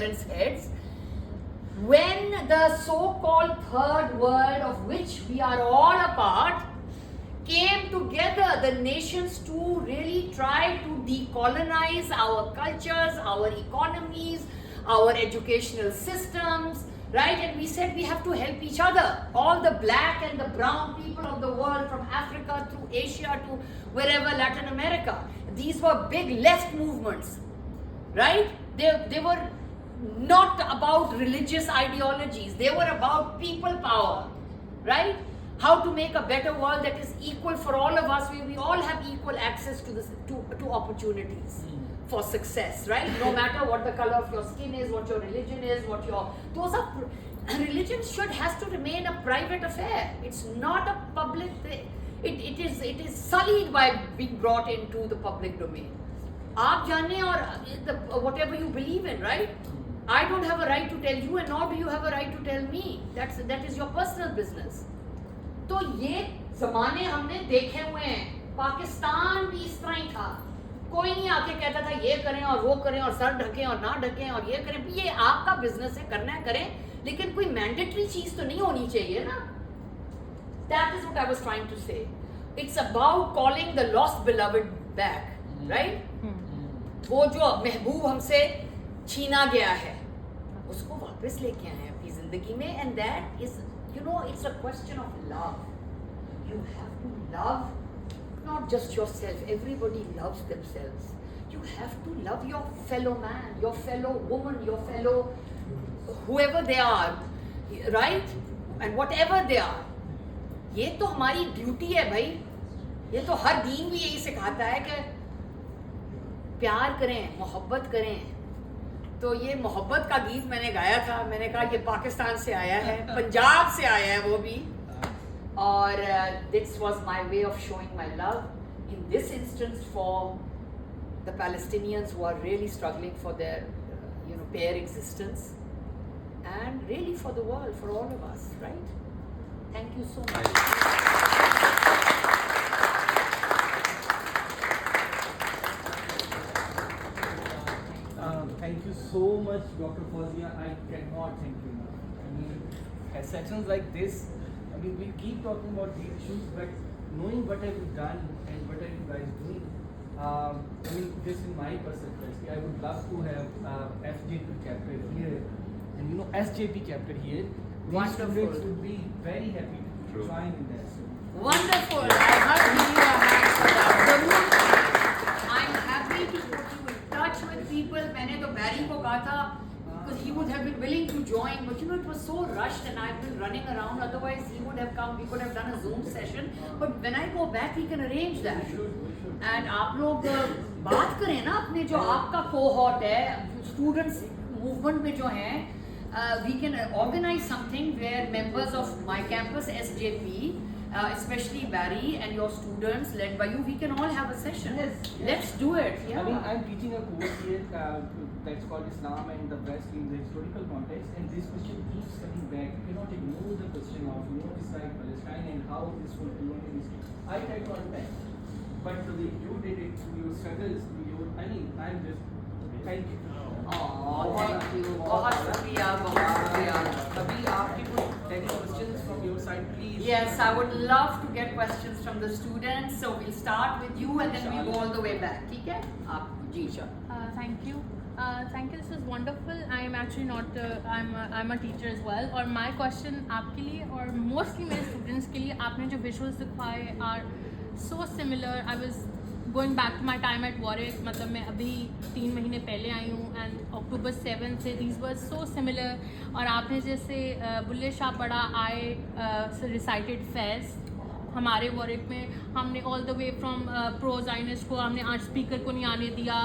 heads when the so-called third world, of which we are all a part, came together, the nations to really try to decolonize our cultures, our economies, our educational systems, right? And we said we have to help each other. All the black and the brown people of the world, from Africa through Asia to wherever, Latin America. These were big left movements, right? They were not about religious ideologies. They were about people power, right? How to make a better world that is equal for all of us, where we all have equal access to this, to opportunities for success, right? No matter what the color of your skin is, what your religion is, religion has to remain a private affair. It's not a public thing. It is sullied by being brought into the public domain. आप जाने और whatever you believe in, right? I don't have a right to tell you, and nor do you have a right to tell me. That is your personal business. तो ये जमाने हमने देखे हुए हैं. पाकिस्तान भी इस तरह ही था. कोई नहीं आके कहता था ये करें और वो करें और सर ढकें और ना ढकें और ये करें. ये आपका बिजनेस है, करना है करें, लेकिन कोई मैंडेटरी चीज तो नहीं होनी चाहिए ना. That is what I was trying to say. It's about calling the lost beloved back, right? वो जो महबूब हमसे छीना गया है, उसको वापस लेके आए हैं अपनी जिंदगी में. And that is, it's a question of love. You have to love not just yourself. Everybody loves themselves. You have to love your fellow man, your fellow woman, your fellow whoever they are, right? And whatever they are. ये तो हमारी duty है भाई. ये तो हर दीन भी यही सिखाता है कि प्यार करें, मोहब्बत करें. तो ये मोहब्बत का गीत मैंने गाया था. मैंने कहा ये पाकिस्तान से आया है, पंजाब से आया है वो भी. और this was my way of showing my love in this instance for the Palestinians who are really struggling for their bare existence, and really for the world, for all of us, right? Thank you so much. Thank you so much, Dr. Fawzia. I cannot thank you enough. I mean, at sessions like this, we keep talking about these issues, but knowing what have you done and what are you guys doing, just in my perspective, I would love to have FJP chapter here, and SJP chapter here. These students would be very happy to join in that. Wonderful. I heard you are I'm happy to put you in touch with people. मैंने तो बैरी को कहा था, because he would have been willing to join, but it was so rushed and I've been running around. Otherwise he would have come. We could have done a Zoom session. But when I go back, we can arrange that. And आप लोग बात करें ना अपने जो आपका cohort है, students movement में जो हैं, we can organize something where members of my campus SJP, especially Barry and your students led by you, we can all have a session. Yes. Let's do it. Yeah. I'm teaching a course here that's called Islam and the West in the historical context, and this question keeps coming back. You cannot ignore the question of Israel, Palestine, and how this will be on in history. I try to understand, but the way you did it through your struggles, I'm just thank you. Oh, thank you. बहुत शुक्रिया, बहुत शुक्रिया. अभी आपके कुछ any questions from your side, please? Yes, I would love to get questions from the students. So we'll start with you and then we'll go all the way back. ठीक है? आप जी sure. Thank you. Thank you. This was wonderful. I am actually not. I'm a teacher as well. और my question आपके लिए और mostly मेरे students के लिए आपने जो visuals दिखाए are so similar. I was going back to my time at Warwick. मतलब मैं अभी 3 महीने पहले आई हूँ and October 7 से these were so similar. और आपने जैसे बुल्ले शाह पढ़ा I recited Faiz. हमारे वॉरिक में हमने all the way from pro Zionist को हमने आज स्पीकर को नहीं आने दिया.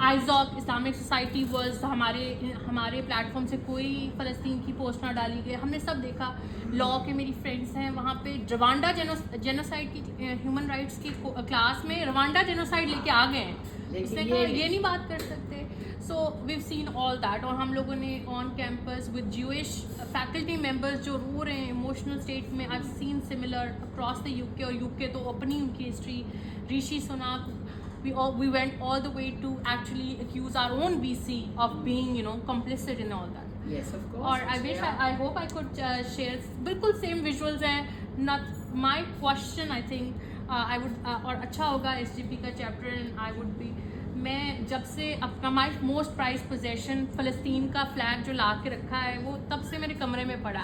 आइजॉक इस्लामिक सोसाइटी वर्स हमारे प्लेटफॉर्म से कोई फ़लस्तीन की पोस्ट ना डाली गई. हमने सब देखा. लॉ के मेरी फ्रेंड्स हैं वहाँ पे रवांडा जेनोसाइड की ह्यूमन राइट्स की क्लास में रवांडा जेनोसाइड लेके आ गए हैं. उसने कहा ये नहीं बात कर सकते. So we've seen all that. और हम लोगों ने on campus with Jewish faculty members जो रो रहे हैं इमोशनल स्टेट में. I seen similar across the UK. और यूके तो अपनी उनकी history Rishi Sunak we went all the way to actually accuse our own VC of being, you know, complicit in all that. Yes, of course. और I wish I hope I could share बिल्कुल same visuals हैं. Not my question, I think I would और अच्छा होगा SGP का chapter, and I would be, मैं जब से अपना my most prized possession फ़लस्तीन का flag जो ला के रखा है वो तब से मेरे कमरे में पड़ा.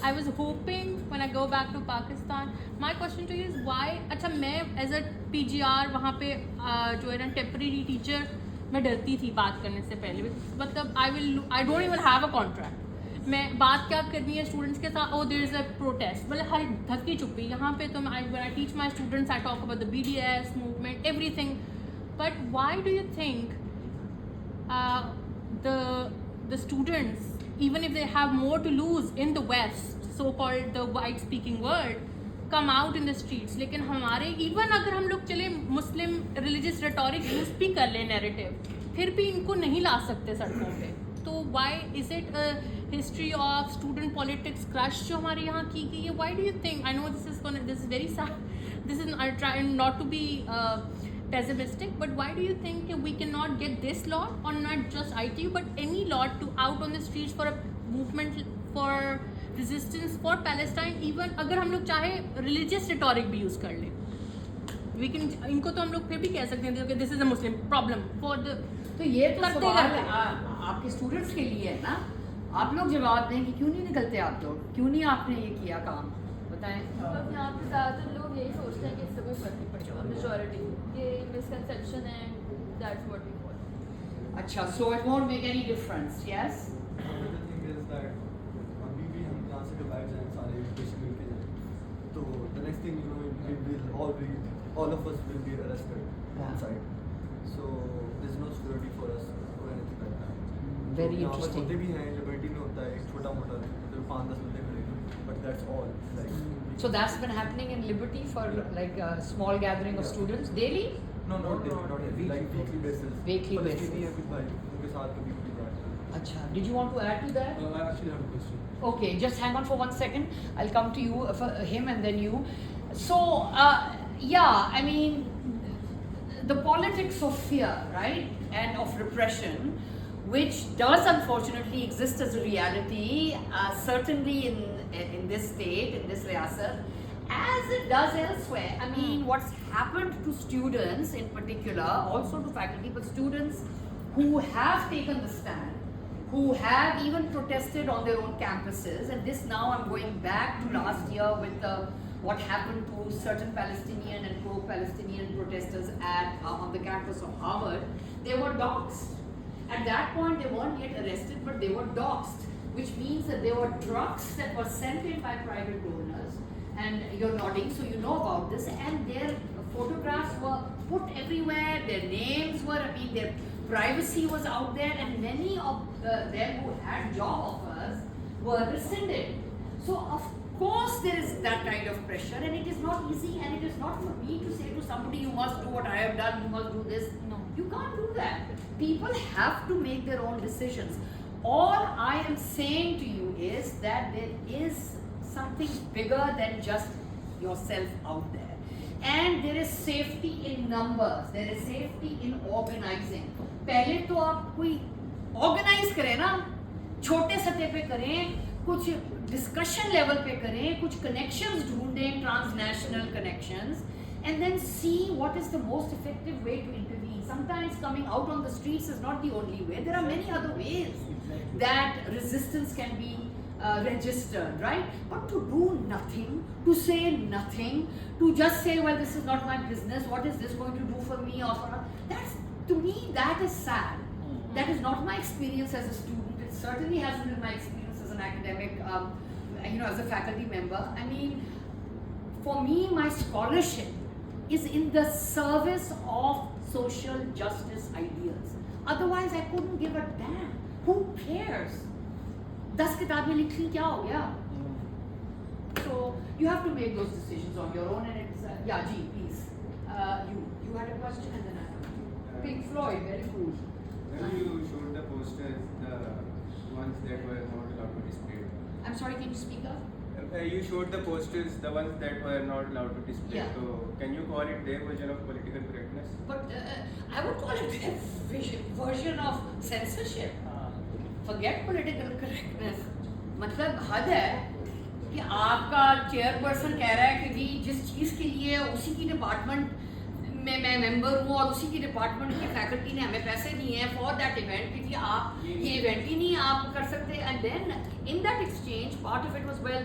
I was hoping when I go back to Pakistan. My question to you is why. अच्छा, मैं as a PGR वहाँ पे जो है ना temporary teacher, मैं डरती थी बात करने से पहले. मतलब I don't even have a contract. मैं बात क्या करनी है स्टूडेंट्स के साथ, oh there is a protest, मतलब हर धक्की चुप्पी. यहाँ पे तो when I teach my students I talk about the BDS movement, everything. But why do you think the students, even if they have more to lose in the West, so-called the white-speaking world, come out in the streets? लेकिन हमारे even अगर हम लोग चले मुस्लिम religious rhetoric use भी कर ले narrative, फिर भी इनको नहीं ला सकते सड़कों पे. तो why is it a history of student politics crush जो हमारे यहाँ की गई है? Why do you think? I know this is very sad. This is I'm trying not to be pessimistic, but why do you think we cannot get this law, or not just ITU but any law, to out on the streets for a movement for resistance for Palestine? Even अगर हम लोग चाहे religious rhetoric भी use कर ले, we can, इनको तो हम लोग फिर भी कह सकते हैं कि this is a Muslim problem for the. तो ये तो करते सवाल करते आपके स्टूडेंट्स के लिए है ना. आप लोग जवाब दें कि क्यों नहीं निकलते आप लोग, क्यों नहीं आपने ये किया काम, बताएं. अब यहाँ पे ज़्यादातर लोग यही सोचते हैं कि इससे कोई फर्क नहीं पड़ेगा. मेजॉरिटी ये मिसकंसेप्शन है, दैट्स व्हाट वी कॉल. अच्छा, so it won't make any difference, yes? The thing is that अभी भी हम यहाँ से जब बैठ जाएं सारे एजुकेशन मिलके जाएं, तो the next thing you know all of us will be arrested on site. So there's no security for us or anything like that. Very यहाँ पर interesting. होते भी हैं, लिबर्टी में होता है एक छोटा मोटा जो 5-10 बंदे खड़े, but that's all. Like So that's been happening in Liberty for like a small gathering of students daily? not daily, like weekly basis. Weekly पर basis. इसके भी है कुछ भाई उनके साथ कभी कभी जाते हैं. Acha, did you want to add to that? I actually have a question. Okay, just hang on for 1 second. I'll come to you, for him and then you. So, yeah, I mean, the politics of fear, right, and of repression, which does unfortunately exist as a reality, certainly in this state, in this riyasat, as it does elsewhere. I mean, what's happened to students in particular, also to faculty, but students who have taken the stand, who have even protested on their own campuses, and this now I'm going back to last year with what happened to certain Palestinian and pro-Palestinian protesters on the campus of Harvard. They were doxxed. At that point, they weren't yet arrested, but they were doxxed, which means that there were trucks that were sent in by private donors, and you're nodding, so you know about this, and their photographs were put everywhere, their names were, I mean, their privacy was out there, and many of them who had job offers were rescinded. So of course there is that kind of pressure, and it is not easy, and it is not for me to say to somebody, you must do what I have done, you must do this. No. You can't do that. People have to make their own decisions. All I am saying to you is that there is something bigger than just yourself out there. And there is safety in numbers, there is safety in organizing. पहले तो आप कोई organize करें ना, छोटे सतह पे करें, कुछ discussion level पे करें, कुछ connections ढूंढें, transnational connections, and then see what is the most effective way to intervene. Sometimes coming out on the streets is not the only way. There are many other ways that resistance can be registered, right? But to do nothing, to say nothing, to just say, well, this is not my business, what is this going to do for me or for, that's, to me, that is sad. That is not my experience as a student. It certainly hasn't been my experience as an academic, as a faculty member. I mean, for me, my scholarship is in the service of social justice ideals. Otherwise, I couldn't give a damn. Who cares? 10 किताबें लिख ली, क्या हो गया? So you have to make those decisions on your own, and it's yeah, G, please. You had a question, and then I have Pink Floyd, very cool. When you showed the posters, the ones that were not allowed to be displayed, I'm sorry, can you speak up? You showed the posters, the ones that were not allowed to display. Yeah. So can you call it their version of political correctness? But I would call it their version of censorship. Forget political correctness. मतलब हद है कि आपका chairperson कह रहा है कि जी जिस चीज़ के लिए उसी की डिपार्टमेंट में मैं मेंबर हूँ और उसी की डिपार्टमेंट की फैकल्टी ने हमें पैसे दिए हैं फॉर दैट इवेंट कि जी आप ये इवेंट ही नहीं आप कर सकते and then in that exchange part of it was well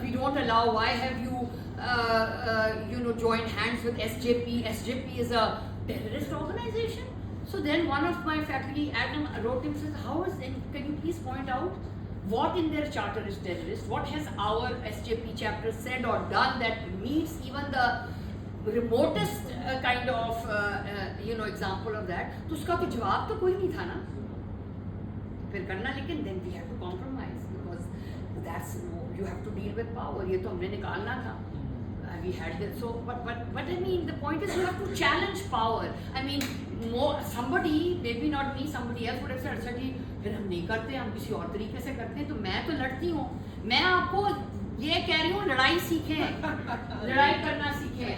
we don't allow why have you know joined hands with SJP is a terrorist organization. So then one of my faculty, Adam, wrote him, says, how is it, can you please point out what in their charter is terrorist? What has our SJP chapter said or done that meets even the remotest kind of you know example of that? तो उसका तो जवाब तो कोई नहीं था ना फिर करना लेकिन then we have to compromise because that's you have to deal with power. ये तो हमने निकालना था. We had that. So but I mean the point is you have to challenge power. I mean somebody, maybe not me, somebody else would have said अच्छा जी फिर हम नहीं करते हम किसी और तरीके से करते हैं तो मैं तो लड़ती हूँ. मैं आपको ये कह रही हूँ लड़ाई सीखें लड़ाई करना सीखें.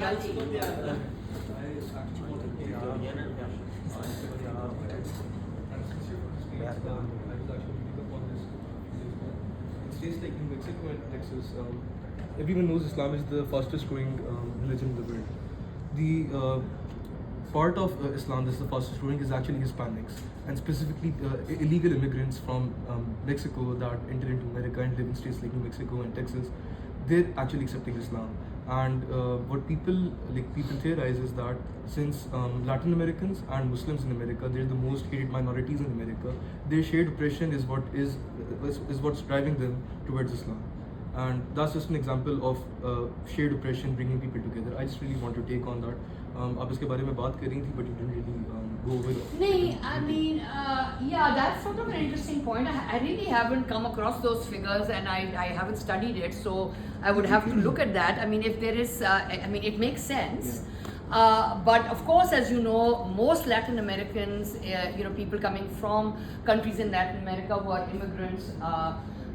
States like New Mexico and Texas, everyone knows Islam is the fastest growing religion in the world. The part of Islam that's the fastest growing is actually Hispanics, and specifically illegal immigrants from Mexico that enter into America and live in states like New Mexico and Texas. They're actually accepting Islam. And what people theorize is that since Latin Americans and Muslims in America, they're the most hated minorities in America, their shared oppression is what's driving them towards Islam. And that's just an example of shared oppression bringing people together. I just really want to take on that. आप इसके बारे में बात कर रही थी, but you didn't really go over it. नहीं, I mean, yeah, that's sort of an interesting point. I really haven't come across those figures and I haven't studied it, so I would have to look at that. I mean, if there is, I mean, it makes sense. But of course, as you know, most Latin Americans, you know, people coming from countries in Latin America who are immigrants,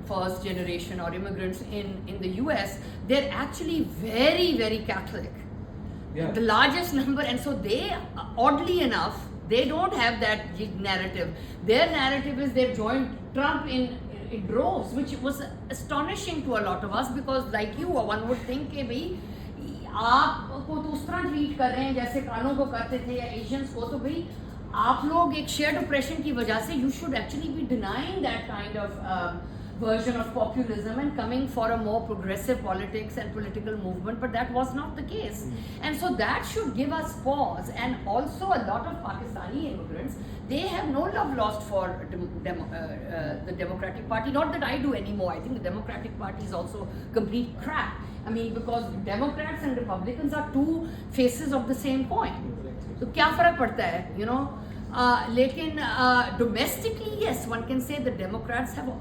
first generation or immigrants in the US, they're actually very, very Catholic. Yeah. The largest number, and so they, oddly enough, they don't have that narrative. Their narrative is they've joined Trump in droves, which was astonishing to a lot of us because, like you, one would think कि भाई आपको तो उस तरह treat कर रहे हैं जैसे कानों को करते थे या एशियंस को, तो भाई आप लोग एक शेयर्ड ऑपरेशन की वजह से you should actually be denying that kind of version of populism and coming for a more progressive politics and political movement, but that was not the case. And so that should give us pause. And also a lot of Pakistani immigrants, they have no love lost for the Democratic Party. Not that I do anymore. I think the Democratic Party is also complete crap. I mean, because Democrats and Republicans are two faces of the same coin. So क्या फर्क पड़ता है, you know? लेकिन domestically, yes, one can say the Democrats have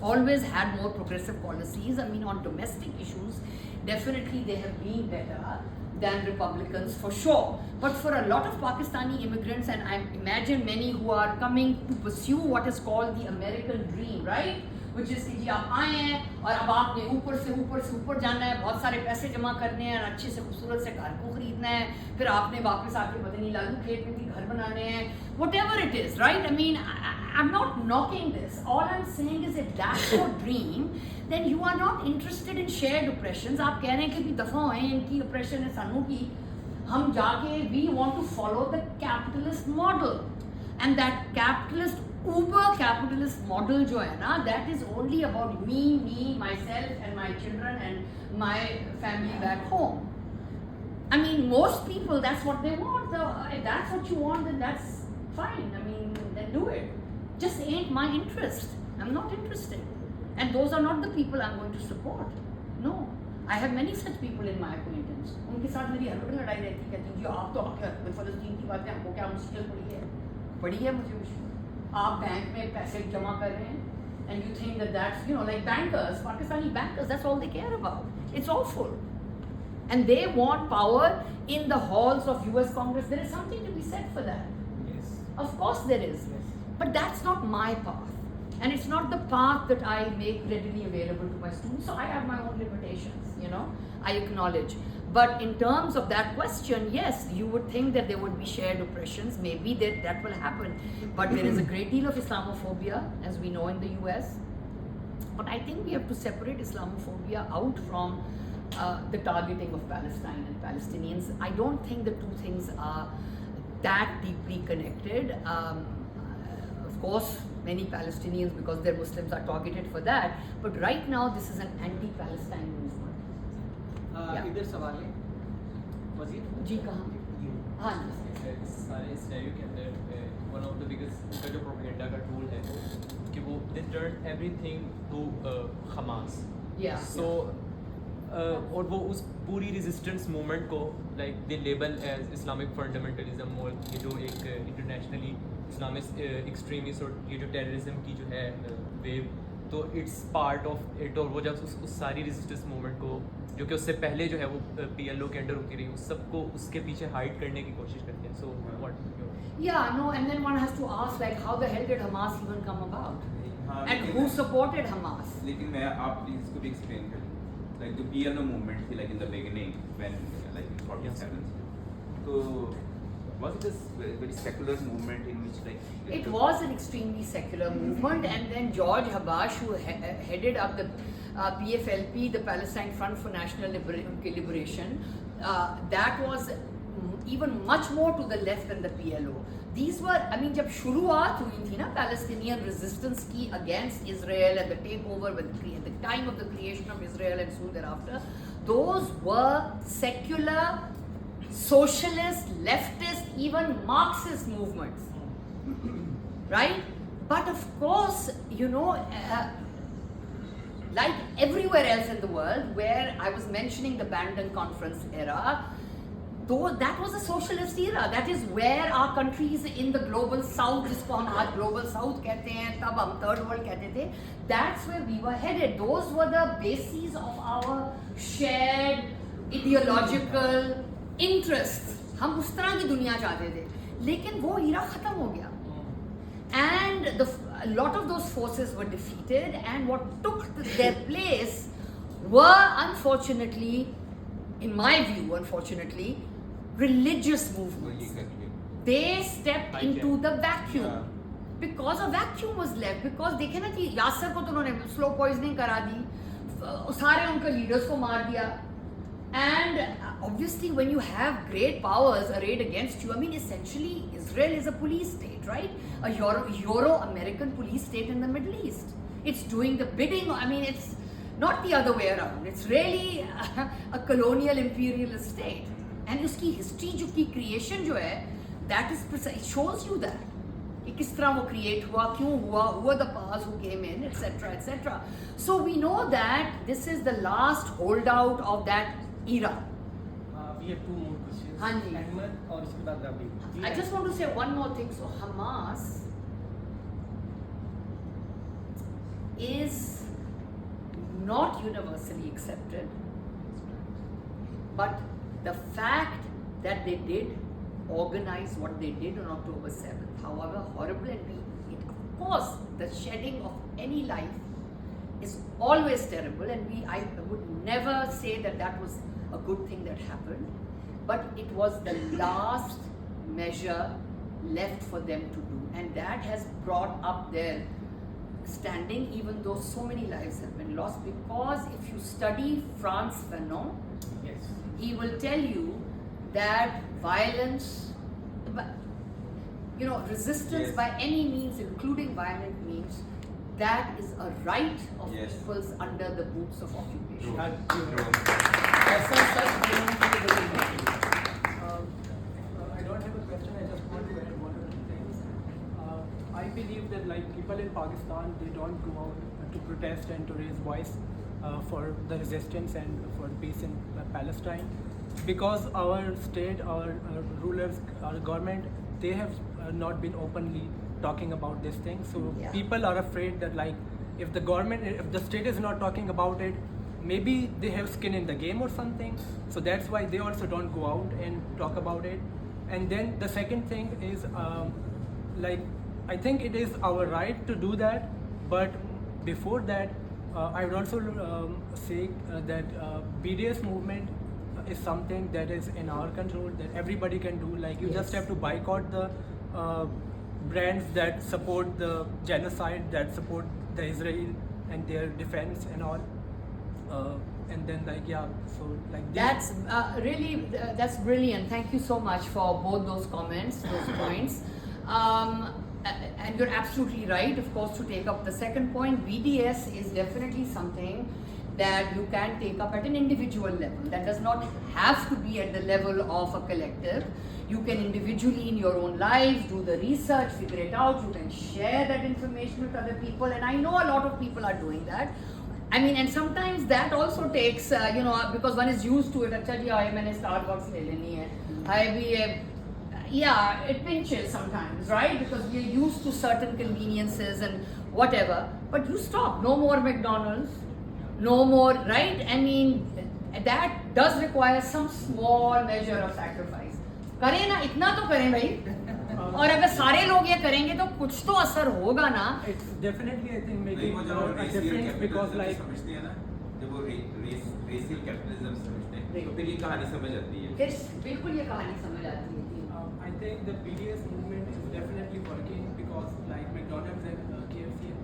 always had more progressive policies. I mean, on domestic issues, definitely they have been better than Republicans for sure. But for a lot of Pakistani immigrants, and I imagine many who are coming to pursue what is called the American dream, right? Which is कि जी आप आए हैं और अब आपने ऊपर जाना है, बहुत सारे पैसे जमा करने हैं और अच्छे से खूबसूरत से घर को खरीदना है, फिर आपने वापस आके पता नहीं लालू खेत में भी घर बनाने हैं, whatever it is, right? I mean, I'm not knocking this. All I'm saying is if that's your dream, then you are not interested in shared oppressions. आप कह रहे हैं कि भी दफ़ा होए इनकी oppression है सानू की, हम जाके we want to follow the capitalist model, and that capitalist uber capitalist model जो है ना, that is only about me, myself and my children and my family back home. I mean, most people, that's what they want. So if that's what you want, then that's fine. I mean, then do it. Just ain't my interest. I'm not interested. And those are not the people I'm going to support. No. I have many such people in my acquaintance. उनके साथ मेरी हर वक्त लड़ाई रहती है, कहती हैं आप तो आके फ़लस्तीन की बातें हमको क्या मुश्किल पड़ी है मुझे मुश्किल. आप बैंक में पैसे जमा कर रहे हैं, and you think that that's, you know, like bankers, Pakistani bankers, that's all they care about. It's awful. And they want power in the halls of US Congress. There is something to be said for that. Yes. Of course there is. Yes. But that's not my path. and it's not the path that I make readily available to my students. So I have my own limitations, you know, I acknowledge. But in terms of that question, yes, you would think that there would be shared oppressions. Maybe that will happen. But there is a great deal of Islamophobia, as we know in the US. But I think we have to separate Islamophobia out from the targeting of Palestine and Palestinians. I don't think the two things are that deeply connected. Of course, many Palestinians, because they're Muslims, are targeted for that. But right now, this is an anti-Palestine movement. इधर सवाल है वजीर जी कहाँ हाँ जी इस सारे stereo के अंदर वन ऑफ द बिगेस्ट उनका जो प्रोपेगेंडा का टूल है कि वो they turn everything to Hamas so और वो उस पूरी रेजिस्टेंस मूवमेंट को like they label as Islamic fundamentalism और ये जो एक इंटरनेशनली इस्लामिक एक्सट्रीमिस्ट और ये जो टेररिज्म की जो है वेव तो इट्स पार्ट ऑफ इट और वो जब उस सारी रेजिस्टेंस मूवमेंट को जो कि उससे पहले जो है वो PLO के अंडर होती रही उस सबको उसके पीछे हाइड करने की कोशिश करते हैं so what and then one has to ask like how the hell did Hamas even come about and who supported Hamas. लेकिन मैं आप प्लीज इसको भी एक्सप्लेन करें like the PLO movement थी like in the beginning when like in 47 तो was it a very secular movement in which like It was an extremely secular movement, and then George Habash, who headed up the PFLP, the Palestine Front for National Liberation, that was even much more to the left than the PLO. These were, I mean, जब शुरुआत हुई थी ना Palestinian resistance की against Israel and the takeover at the time of the creation of Israel and soon thereafter, those were secular, socialist, leftist, even Marxist movements. Right? But of course, you know, like everywhere else in the world, where I was mentioning the Bandung Conference era, though that was a socialist era. That is where our countries in the global south, जिसको हम आज global south कहते हैं, तब हम third world कहते थे, that's where we were headed. Those were the bases of our shared ideological interests. हम उस तरह की दुनिया चाहते थे, लेकिन वो era खत्म हो गया. And a lot of those forces were defeated, and what took their place were, unfortunately, in my view, unfortunately, religious movements. They stepped into the vacuum. Because a vacuum was left. Because देखे ना कि यासर को तो उन्होंने slow poisoning करा दी, सारे उनके leaders को मार दिया. And obviously, when you have great powers arrayed against you, I mean, essentially, Israel is a police state, right? A Euro-American police state in the Middle East. It's doing the bidding. I mean, it's not the other way around. It's really a colonial imperialist state. And उसकी history जो की creation जो है, that is precise. It shows you that. कि किस तरह वो create हुआ, क्यों हुआ, who are the powers who came in, etc., etc. So we know that this is the last holdout of that era. We have two more questions. हाँ जी. Ahmed और इसके बाद रबी. I just want to say one more thing. So Hamas is not universally accepted, but the fact that they did organize what they did on October 7th, however horrible and of course the shedding of any life is always terrible, and I would never say that that was a good thing that happened, but it was the last measure left for them to do, and that has brought up their standing, even though so many lives have been lost. Because if you study Frantz Fanon, Yes. he will tell you that violence, you know, resistance Yes. by any means, including violent means, that is a right of Yes. peoples under the boots of occupation. ऐसा सच बोलने के लिए बड़ी I don't have a question. I just want to add one or two things. I believe that like people in Pakistan, they don't go out to protest and to raise voice for the resistance and for peace in Palestine, because our state, our rulers, our government, they have not been openly talking about this thing. So Yeah. people are afraid that like if the government, if the state is not talking about it, maybe they have skin in the game or something. So that's why they also don't go out and talk about it. And then the second thing is like I think it is our right to do that, But before that, I would also say that BDS movement is something that is in our control, that everybody can do. Like you just have to boycott the brands that support the genocide, that support the Israel and their defense and all. And then that's really that's brilliant. Thank you so much for both those comments, those points. And you're absolutely right, of course, to take up the second point. BDS is definitely something that you can take up at an individual level. That does not have to be at the level of a collective. You can individually in your own lives do the research, figure it out. You can share that information with other people, and I know a lot of people are doing that. I mean, and sometimes that also takes, because one is used to it. अच्छा जी आए मैंने Starbucks ले लेनी है. Yeah, it pinches sometimes, right? Because we're used to certain conveniences and whatever. But you stop. No more McDonald's. No more, right? I mean, that does require some small measure of sacrifice. करें ना, इतना तो करें भाई. और अगर सारे लोग ये करेंगे तो कुछ तो असर होगा ना. It's definitely, I think, making a difference because like समझते हैं ना, जब वो racial capitalism समझते हैं, तो फिर ये कहानी समझ आती है. फिर बिल्कुल ये कहानी समझ आती है. I think the BDS movement is definitely working because like McDonald's and KFC and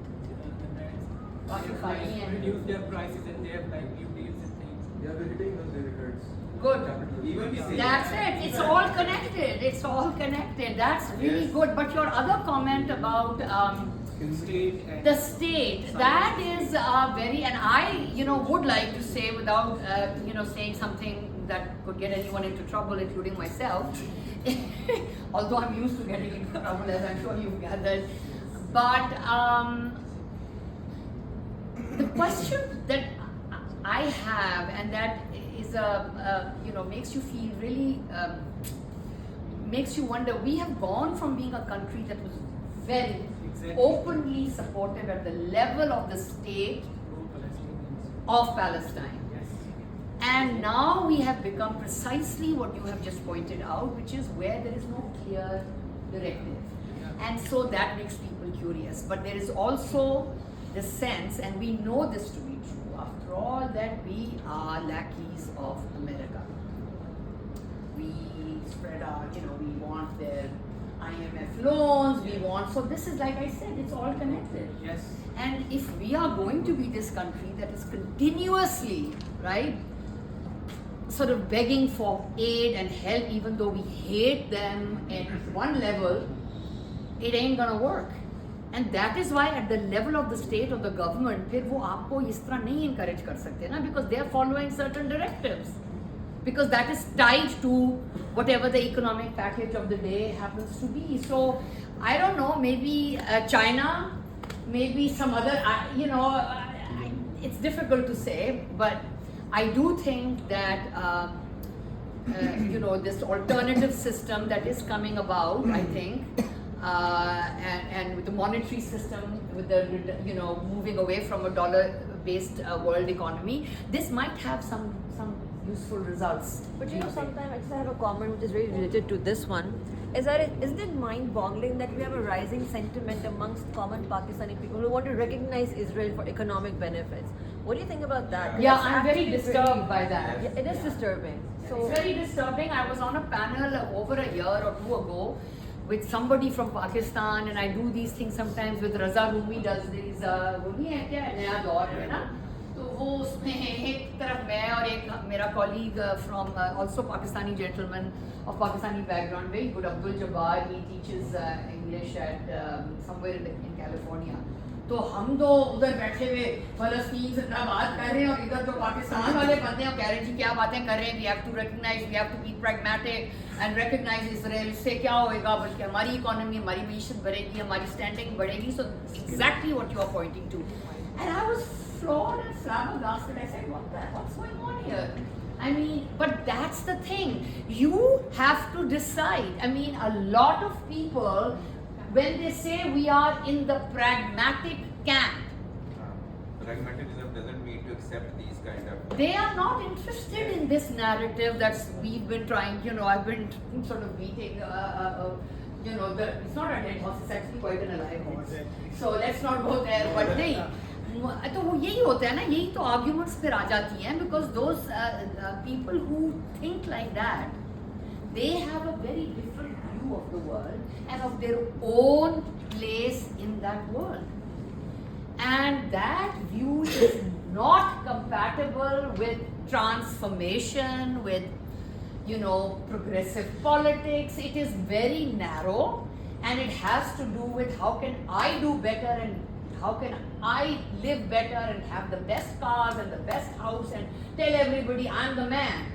the brands have reduced their prices and they have like new deals and things. Yeah, we're hitting the records. Good. Even we say That's it. It's all connected. It's all connected. That's really good. But your other comment about the state, that is very, and I, would like to say without, saying something that could get anyone into trouble, including myself. Although I'm used to getting into trouble, as I'm sure you've gathered. But the question that I have, and that is makes you feel really, makes you wonder. We have gone from being a country that was very openly supportive at the level of the state of Palestine. And now we have become precisely what you have just pointed out, which is where there is no clear directive. And so that makes people curious. But there is also the sense, and we know this to be true, after all, that we are lackeys of America. We spread our, we want their IMF loans, we want, so this is, like I said, it's all connected. Yes. And if we are going to be this country that is continuously, right, sort of begging for aid and help, even though we hate them at one level, it ain't gonna work. And that is why at the level of the state or the government, फिर वो आपको इस तरह नहीं encourage कर सकते ना, because they are following certain directives. Because that is tied to whatever the economic package of the day happens to be. So, I don't know, maybe China, maybe some other, it's difficult to say, but I do think that, this alternative system that is coming about, I think, and with the monetary system, with the, moving away from a dollar-based world economy, this might have some useful results. But sometimes I just have a comment which is very related to this one. Isn't it mind-boggling that we have a rising sentiment amongst common Pakistani people who want to recognize Israel for economic benefits? What do you think about that? Yeah, I'm very disturbed by that. Yeah, it is disturbing. So it's very disturbing. I was on a panel over a year or two ago with somebody from Pakistan, and I do these things sometimes with Raza Rumi does these, Rumi hai kya? Naya Daur hai na? तो वो उसमें एक तरफ मैं और एक मेरा colleague from also Pakistani gentleman of Pakistani background, very good, Abdul Jabbar, he teaches English at somewhere in California. तो हम दो उधर बैठे हुए फलस्तीन जिंदाबाद कर रहे हैं और इधर जो पाकिस्तान वाले बंदे हैं कह रहे हैं जी क्या बातें कर रहे हैं, we have to recognize, we have to be pragmatic and recognize Israel. इससे क्या होएगा, बल्कि हमारी इकोनॉमी, हमारी मीशत बढ़ेगी, हमारी स्टैंडिंग बढ़ेगी. So exactly what you are pointing to. And I was floored and flabbergasted. I said, what's going on here? I mean, but that's the thing. You have to decide. I mean, a lot of people, when they say we are in the pragmatic camp, pragmatism doesn't mean to accept these kind of... They are not interested in this narrative that we've been trying, I've been sort of beating, you know, it's not a dead horse, it's actually quite an alive horse. So let's not go there. But नहीं, तो वो यही होता है ना, यही तो arguments फिर आ जाती हैं, because those people who think like that, they have a very different view of the world and of their own place in that world. And that view is not compatible with transformation, with, you know, progressive politics. It is very narrow, and it has to do with how can I do better and how can I live better and have the best cars and the best house and tell everybody I'm the man.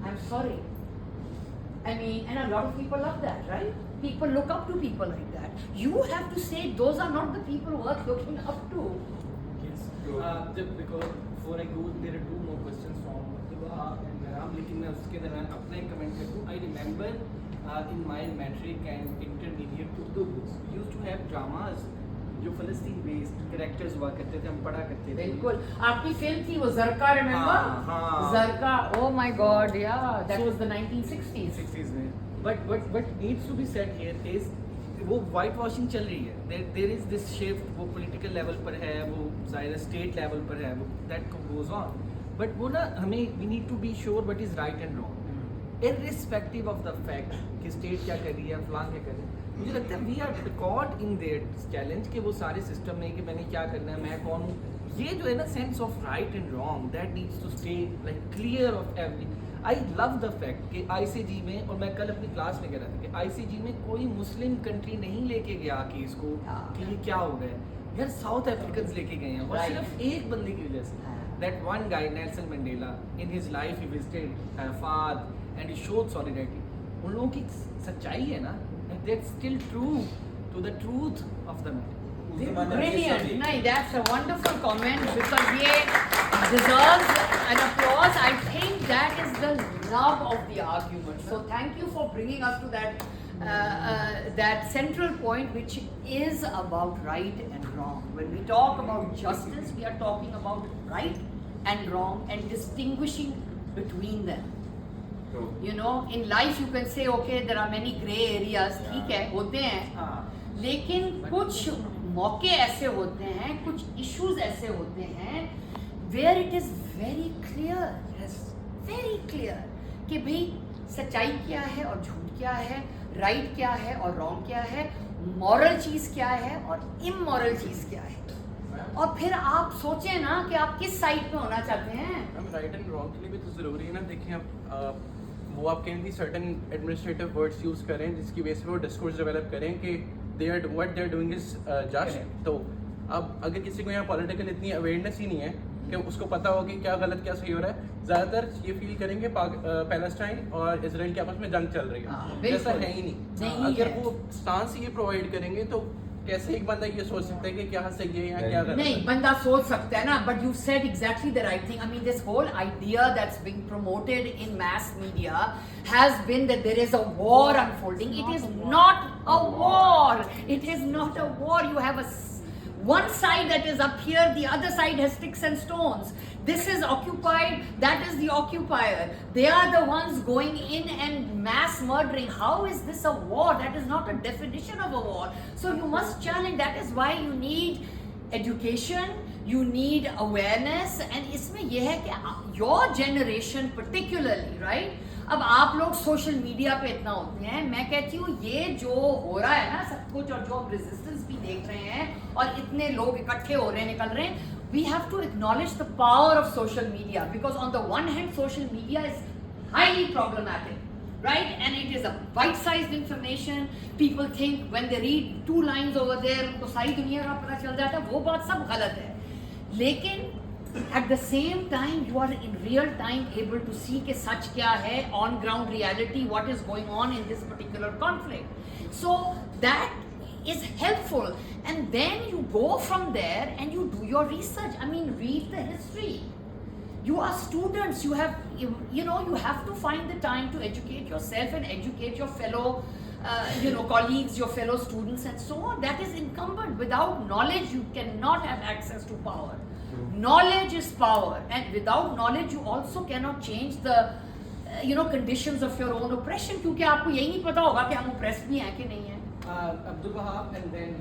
I'm sorry. I mean, and a lot of people love that, right? People look up to people like that. You have to say those are not the people worth looking up to. Yes. Because before I go, there are two more questions from Matluba and Ram. लेकिन मैं उसके दौरान अपना एक comment कर दूँ. I remember in my metric and intermediate Urdu books, we used to have dramas जो फ़लस्तीन based characters हुआ करते थे, हम पढ़ा करते थे. बिल्कुल. आपकी फिल्म थी वो ज़रका, remember? हाँ. Zarka. Oh my God, yeah. That was the 1960s. 60s में. But what needs to be said here is वो वाइट वॉशिंग चल रही है. देयर इज दिस शिफ्ट, वो पॉलिटिकल लेवल पर है, वो ज़ाहिर स्टेट लेवल पर है, वो दैट गोज ऑन. बट वो ना हमें we need to be sure what is right and wrong, irrespective of the fact कि स्टेट क्या कर रही है, फलां क्या कर रही है. मुझे लगता है we are caught in their challenge कि वो सारे सिस्टम में कि मैंने क्या करना है, मैं कौन हूँ. ये जो है ना sense of right and wrong, that needs to stay like clear of every. I love the fact कि ICG में, और मैं कल अपनी क्लास में कह रहा था कि ICG में कोई मुस्लिम कंट्री नहीं लेके गया कि इसको कि ये क्या हो रहा है. यार साउथ अफ्रीकन लेके गए हैं, और सिर्फ एक बंदे की वजह से. That one guy Nelson Mandela in his life he visited फाद एंड ही शोड सॉलिडारिटी. उन लोगों की सच्चाई है ना, that's still true to the truth of the matter. Brilliant. No, that's a wonderful comment because ये deserves an applause. I think that is the nub of the argument. So thank you for bringing us to that central point, which is about right and wrong. When we talk about justice, we are talking about right and wrong and distinguishing between them. You know, in life you can say, okay, there are many gray areas. ठीक है, होते हैं. लेकिन कुछ मौके ऐसे होते हैं, कुछ इश्यूज ऐसे होते हैं where it is very clear कि भाई सच्चाई क्या है और झूठ क्या है, राइट क्या है और रॉन्ग क्या है, मॉरल चीज़ क्या है और इमोरल चीज़ क्या है. और फिर आप सोचें ना कि आप किस साइड पे होना चाहते हैं. हम राइट एंड रॉन्ग के लिए भी तो ज़रूरी है ना. देखिए आप वो आप कहेंगे सर्टन एडमिनिस्ट्रेटिव वर्ड्स यूज़ करें जिसकी बेस पे वो डिस्कोर्स डेवलप करें कि what they are doing is just. तो अब अगर किसी को यहाँ पॉलिटिकल इतनी अवेयरनेस ही नहीं है कि उसको पता हो कि क्या गलत क्या सही हो रहा है, ज़्यादातर ये फील करेंगे पैलेस्टाइन और इजराइल के आपस में जंग चल रही है. ऐसा है ही नहीं. अगर वो स्टांस ये प्रोवाइड करेंगे तो कैसे एक बंदा ये सोच सकता है कि क्या सही है या क्या गलत. नहीं, बंदा सोच सकता है ना, but you said exactly the right thing. I mean this whole idea that's being promoted in mass media has been that there is a war unfolding. It is not a war. It is not a war. You have one side that is up here, the other side has sticks and stones. This is occupied, that is the occupier. They are the ones going in and mass murdering. How is this a war? That is not a definition of a war. So you must challenge. That is why you need education, you need awareness. And इसमें यह है कि your generation particularly, right? अब आप लोग social media पे इतना होते हैं, मैं कहती हूँ ये जो हो रहा है ना सब कुछ, और जो आप रेजिस्टेंस भी देख रहे हैं और इतने लोग इकट्ठे हो रहे हैं, निकल रहे हैं, we have to acknowledge the power of social media, because on the one hand social media is highly problematic, right? And it is a bite-sized information. People think when they read 2 lines over there उनको सारी दुनिया का पता चल जाता है. वो बात सब गलत है, लेकिन at the same time you are in real time able to see कि सच क्या है, on ground reality, what is going on in this particular conflict. So that is helpful, and then you go from there and you do your research. I mean, read the history. You are students, you have you have to find the time to educate yourself and educate your fellow colleagues, your fellow students and so on. That is incumbent. Without knowledge you cannot have access to power. Knowledge is power, and without knowledge you also cannot change the conditions of your own oppression, क्योंकि आपको यही नहीं पता होगा कि हम oppressed भी हैं कि नहीं हैं. Abdul Wahab and then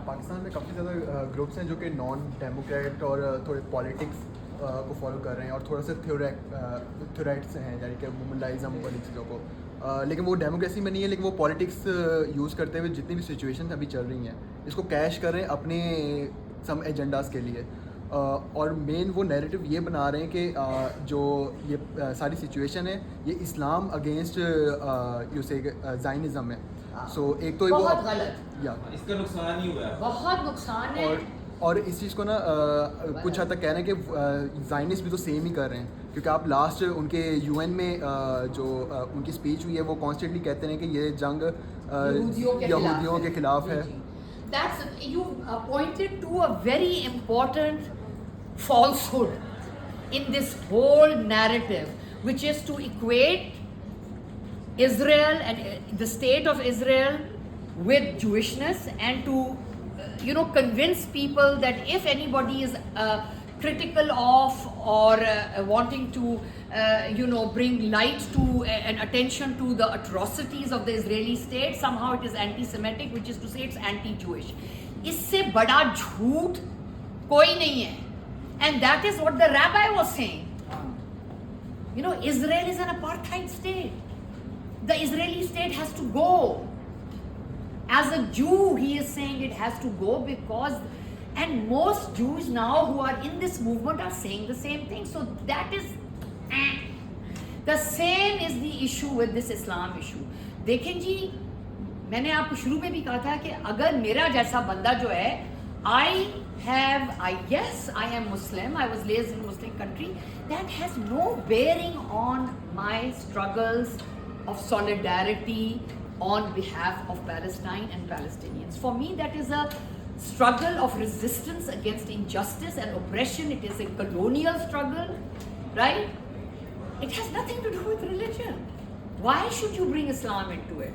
Pakistan में काफ़ी ज़्यादा ग्रुप्स हैं जो कि नॉन डेमोक्रेट और थोड़े पॉलिटिक्स को फॉलो कर रहे हैं और थोड़ा सा थ्योरेट्स हैं, यानी कि मोमलाइज़म वाली चीज़ों को, लेकिन वो डेमोक्रेसी में नहीं है, लेकिन वो पॉलिटिक्स यूज़ करते हुए जितनी भी सिचुएशन अभी चल रही हैं इसको कैश कर रहे हैं अपने सम एजेंडाज़ के लिए, और मेन वो नैरेटिव ये बना रहे हैं कि जो ये सारी सिचुएशन है ये इस्लाम अगेंस्ट यूसे ज़ायनिज़म है. सो एक तो बहुत गलत, या इसका नुकसान ही हुआ है, बहुत नुकसान है. और इस चीज़ को ना कुछ हद तक कह रहे हैं कि ज़ायनिस्ट भी तो सेम ही कर रहे हैं, क्योंकि आप लास्ट उनके यूएन में जो उनकी स्पीच हुई है वो कॉन्स्टेंटली कहते हैं कि ये जंग यहूदियों के खिलाफ है. That's, you pointed to a very important falsehood in this whole narrative, which is to equate Israel and the state of Israel with Jewishness, and to convince people that if anybody is critical of or wanting to bring light to and attention to the atrocities of the Israeli state, somehow it is anti-Semitic, which is to say it's anti-Jewish. इससे बड़ा झूठ कोई नहीं है. And that is what the rabbi was saying. Israel is an apartheid state. The Israeli state has to go. As a Jew, he is saying it has to go because, and most Jews now who are in this movement are saying the same thing. So that is, the same is the issue with this Islam issue. देखें जी, मैंने आपको शुरू में भी कहा था कि अगर मेरा जैसा बंदा जो है, yes, I am Muslim, I was raised in a Muslim country, that has no bearing on my struggles of solidarity on behalf of Palestine and Palestinians. For me, that is a struggle of resistance against injustice and oppression. It is a colonial struggle, right? It has nothing to do with religion. Why should you bring Islam into it?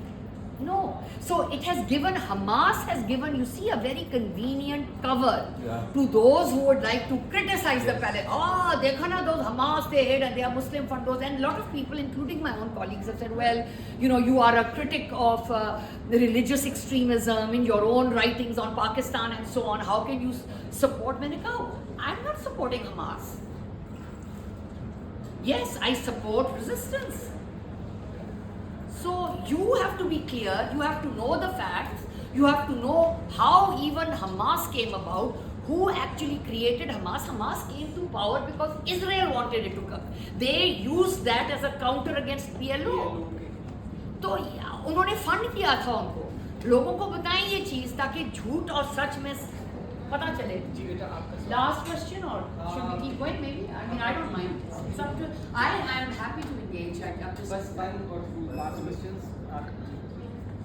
No. So it has given, Hamas has given, you see, a very convenient cover to those who would like to criticize the Palestinians. Oh, dekha na, those Hamas, they hate and they are Muslim fundos. And a lot of people, including my own colleagues, have said, well, you are a critic of the religious extremism in your own writings on Pakistan and so on. How can you support? Maine kaha, I'm not supporting Hamas. Yes, I support resistance. So you have to be clear, you have to know the facts, you have to know how even Hamas came about, who actually created Hamas. Hamas came to power because Israel wanted it to come. They used that as a counter against PLO. तो उन्होंने fund किया था उनको. लोगों को बताएं ये चीज़ ताकि झूठ और सच में पता चले. Last question or should we keep going maybe? I mean, I don't mind. It's up to, I am happy to engage. I'm just one or two last questions.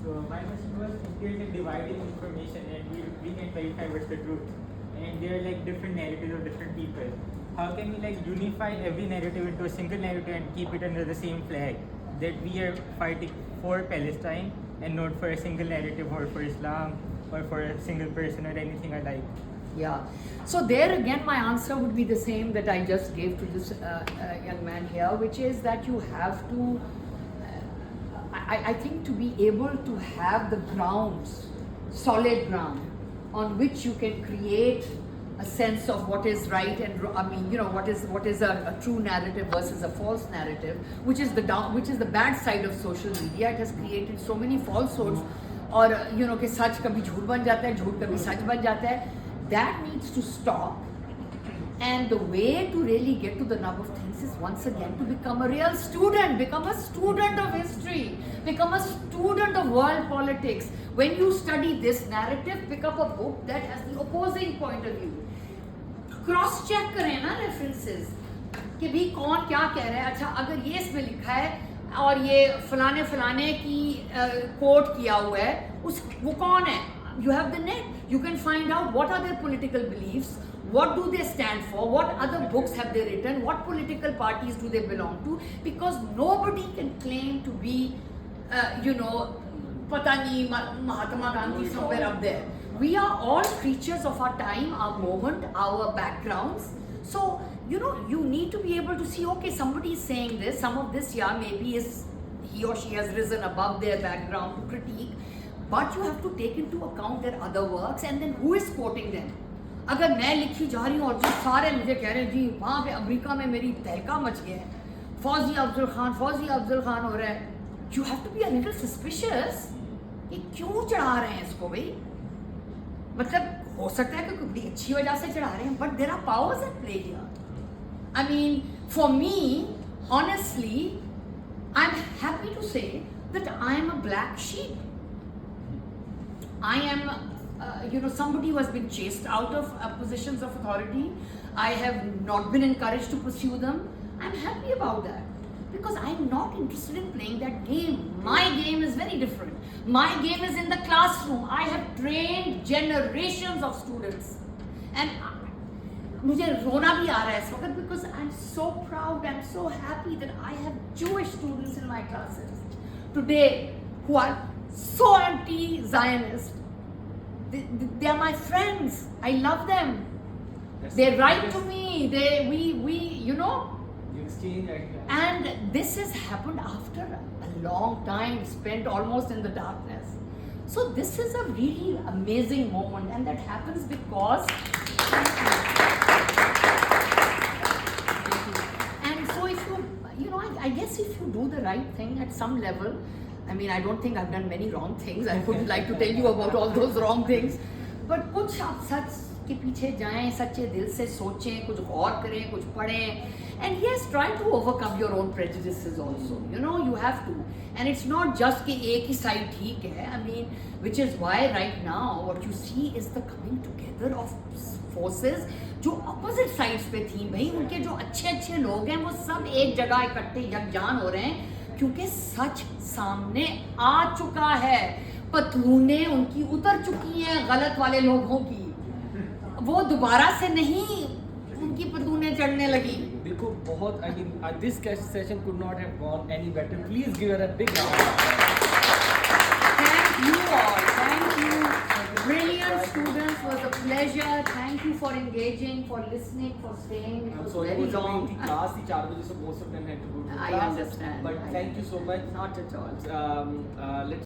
So my question was, if there is a divide in information and we can verify what's the truth, and there are like different narratives of different people, how can we like unify every narrative into a single narrative and keep it under the same flag, that we are fighting for Palestine and not for a single narrative or for Islam or for a single person or anything alike? Yeah. So there again, my answer would be the same that I just gave to this young man here, which is that you have to, I think, to be able to have the grounds, solid ground, on which you can create a sense of what is right and what is a true narrative versus a false narrative, which is the bad side of social media. It has created so many falsehoods, और कि सच कभी झूठ बन जाता है, झूठ कभी सच बन जाता है. That needs to stop. And the way to really get to the nub of things is once again to become a real student, become a student of history, become a student of world politics. When you study this narrative, pick up a book that has the opposing point of view. Cross check करें ना references कि भी कौन क्या कह रहा है. अच्छा, अगर ये इसमें लिखा है और ये फलाने की कोट किया हुआ है, वो कौन है? You have the net. You can find out what are their political beliefs, what do they stand for, what other books have they written, what political parties do they belong to, because nobody can claim to be, Patani, Mahatma Gandhi somewhere up there. we are all creatures of our time, our moment, our backgrounds. So, you know, you need to be able to see, okay, somebody is saying this, some of this, yeah, maybe is he or she has risen above their background to critique, but you have to take into account their other works, and then who is quoting them. अगर मैं लिखी जा रही हूँ और जो सारे मुझे कह रहे हैं जी वहाँ पे अमेरिका में मेरी तहलका मच गया है, फौजिया अफजल खान हो रहा है, you have to be a little suspicious कि क्यों चढ़ा रहे हैं इसको भाई. मतलब हो सकता है कि कोई बड़ी अच्छी वजह से चढ़ा रहे हैं, but there are powers at play here. I mean, for me, honestly, I'm happy to say that I am a black sheep. I am, somebody who has been chased out of positions of authority. I have not been encouraged to pursue them. I'm happy about that because I'm not interested in playing that game. My game is very different. My game is in the classroom. I have trained generations of students. And मुझे रोना भी आ रहा है इस वक्त because I'm so proud, I'm so happy that I have Jewish students in my classes today who are so anti-Zionist. They are my friends. I love them. They write to me. We You exchange ideas. And this has happened after a long time spent almost in the darkness. So this is a really amazing moment, and that happens because. And so if I guess if you do the right thing at some level, I mean, I don't think I've done many wrong things. I wouldn't like to tell you about all those wrong things. But कुछ आप सच के पीछे जाएं, सच्चे दिल से सोचें, कुछ गौर करें, कुछ पढ़ें. And yes, try to overcome your own prejudices also. You have to. And it's not just कि एक ही side ठीक है. I mean, which is why right now what you see is the coming together of forces जो opposite sides पे थी. भाई उनके जो अच्छे लोग हैं वो सब एक जगह इकट्ठे यकजान हो रहे हैं क्योंकि सच सामने आ चुका है. पतलूनें उनकी उतर चुकी हैं गलत वाले लोगों की. वो दोबारा से नहीं उनकी पतलूनें चढ़ने लगी. देखो बहुत, I mean, this session could not have gone any better. Please give her a big round. Thank you all. Thank you. Brilliant students. Was a pleasure. Thank you for engaging, for listening, for staying. It I'm was sorry, very long. class थी 4 बजे, so most of them had to go to I class. understand. But thank you so much. Not at all. Let's